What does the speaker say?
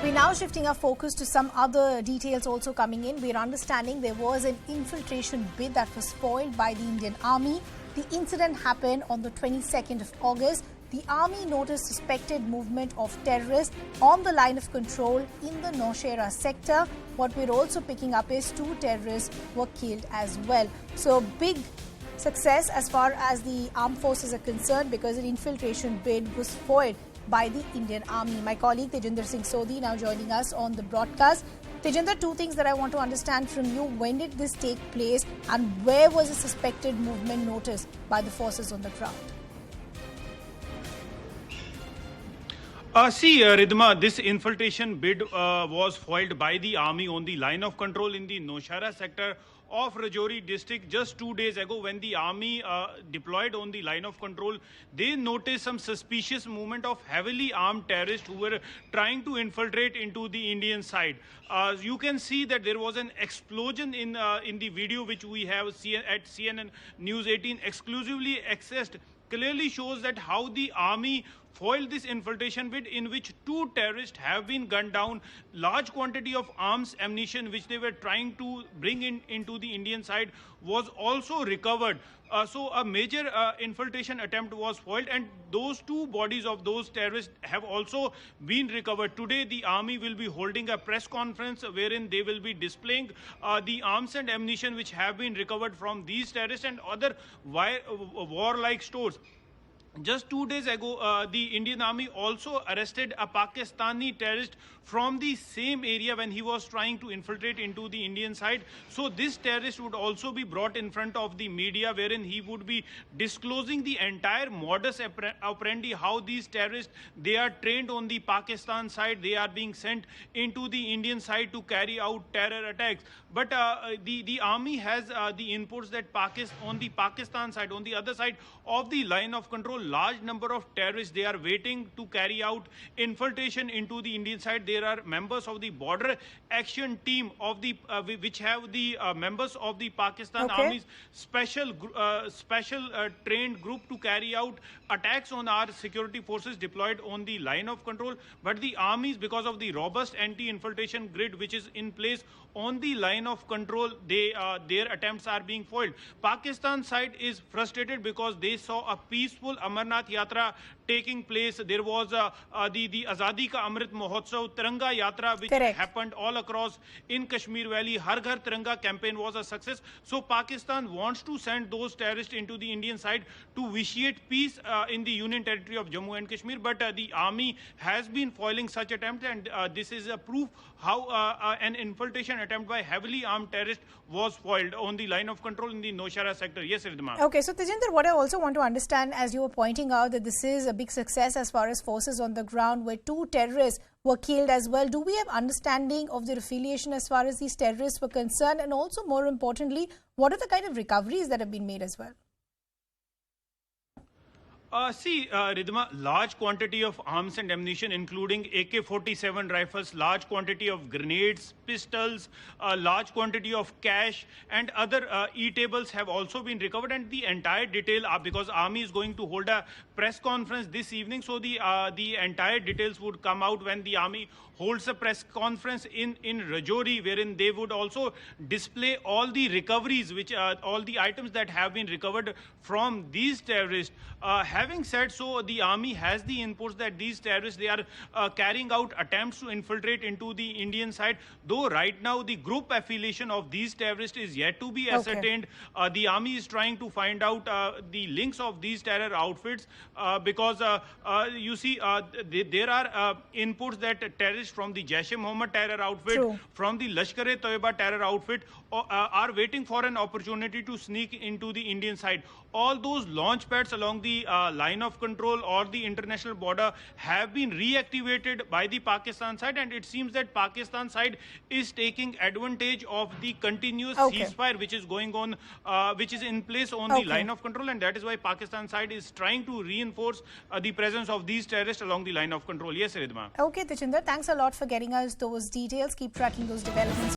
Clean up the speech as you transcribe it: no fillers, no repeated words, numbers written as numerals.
We're now shifting our focus to some other details also coming in. We're understanding there was an infiltration bid that was foiled by the Indian Army. The incident happened on the 22nd of August. The Army noticed suspected movement of terrorists on the line of control in the Nowshera sector. What we're also picking up is 2 terrorists were killed as well. So big success as far as the armed forces are concerned because an infiltration bid was foiled by the Indian Army. My colleague Tejinder Singh Sodhi now joining us on the broadcast. Tejinder, 2 things that I want to understand from you. When did this take place and where was the suspected movement noticed by the forces on the ground? Ridhima, this infiltration bid was foiled by the army on the line of control in the Nowshera sector of Rajouri district just 2 days ago. When the army deployed on the line of control, they noticed some suspicious movement of heavily armed terrorists who were trying to infiltrate into the Indian side. You can see that there was an explosion in the video which we have at CNN News 18 exclusively accessed. Clearly shows that how the army foiled this infiltration bid in which 2 terrorists have been gunned down. Large quantity of arms, ammunition which they were trying to bring into the Indian side was also recovered. So a major infiltration attempt was foiled, and those 2 bodies of those terrorists have also been recovered. Today the army will be holding a press conference wherein they will be displaying the arms and ammunition which have been recovered from these terrorists and other warlike stores. Just 2 days ago, the Indian Army also arrested a Pakistani terrorist from the same area when he was trying to infiltrate into the Indian side. So this terrorist would also be brought in front of the media wherein he would be disclosing the entire modus operandi, how these terrorists, they are trained on the Pakistan side, they are being sent into the Indian side to carry out terror attacks. But the army has the inputs that on the Pakistan side, on the other side of the line of control, large number of terrorists, they are waiting to carry out infiltration into the Indian side. There are members of the border action team of the which have the members of the Pakistan Army's special trained group to carry out attacks on our security forces deployed on the line of control. But the armies, because of the robust anti-infiltration grid which is in place on the line of control, their attempts are being foiled. Pakistan side is frustrated because they saw a peaceful Amarnath Yatra taking place. There was the Azadi Ka Amrit Mahotsav Tiranga Yatra which happened all across in Kashmir Valley. Har Ghar Tiranga campaign was a success. So Pakistan wants to send those terrorists into the Indian side to vitiate peace in the Union territory of Jammu and Kashmir. But the army has been foiling such attempts, and this is a proof how an infiltration attempt by heavily armed terrorists was foiled on the line of control in the Nowshera sector. Yes, Ridhima. Okay, so Tejinder, what I also want to understand, as you were pointing out, that this is a big success as far as forces on the ground where 2 terrorists were killed as well. Do we have understanding of their affiliation as far as these terrorists were concerned? And also, more importantly, what are the kind of recoveries that have been made as well? Ridhima, large quantity of arms and ammunition, including AK-47 rifles, large quantity of grenades, pistols, large quantity of cash and other e-tables have also been recovered, and the entire detail, because army is going to hold a press conference this evening, so the entire details would come out when the army holds a press conference in Rajouri, wherein they would also display all the recoveries, which all the items that have been recovered from these terrorists. Having said so, the army has the inputs that these terrorists, they are carrying out attempts to infiltrate into the Indian side, though right now the group affiliation of these terrorists is yet to be ascertained. The army is trying to find out the links of these terror outfits because you see there are inputs that terrorists from the Jaish-e-Mohammed terror outfit, from the Lashkar-e-Toiba terror outfit are waiting for an opportunity to sneak into the Indian side. All those launch pads along the line of control or the international border have been reactivated by the Pakistan side, and it seems that Pakistan side is taking advantage of the continuous ceasefire which is going on, which is in place on the line of control, and that is why Pakistan side is trying to reinforce the presence of these terrorists along the line of control. Yes, Ridhima. Okay, Tejinder, thanks a lot for getting us those details. Keep tracking those developments.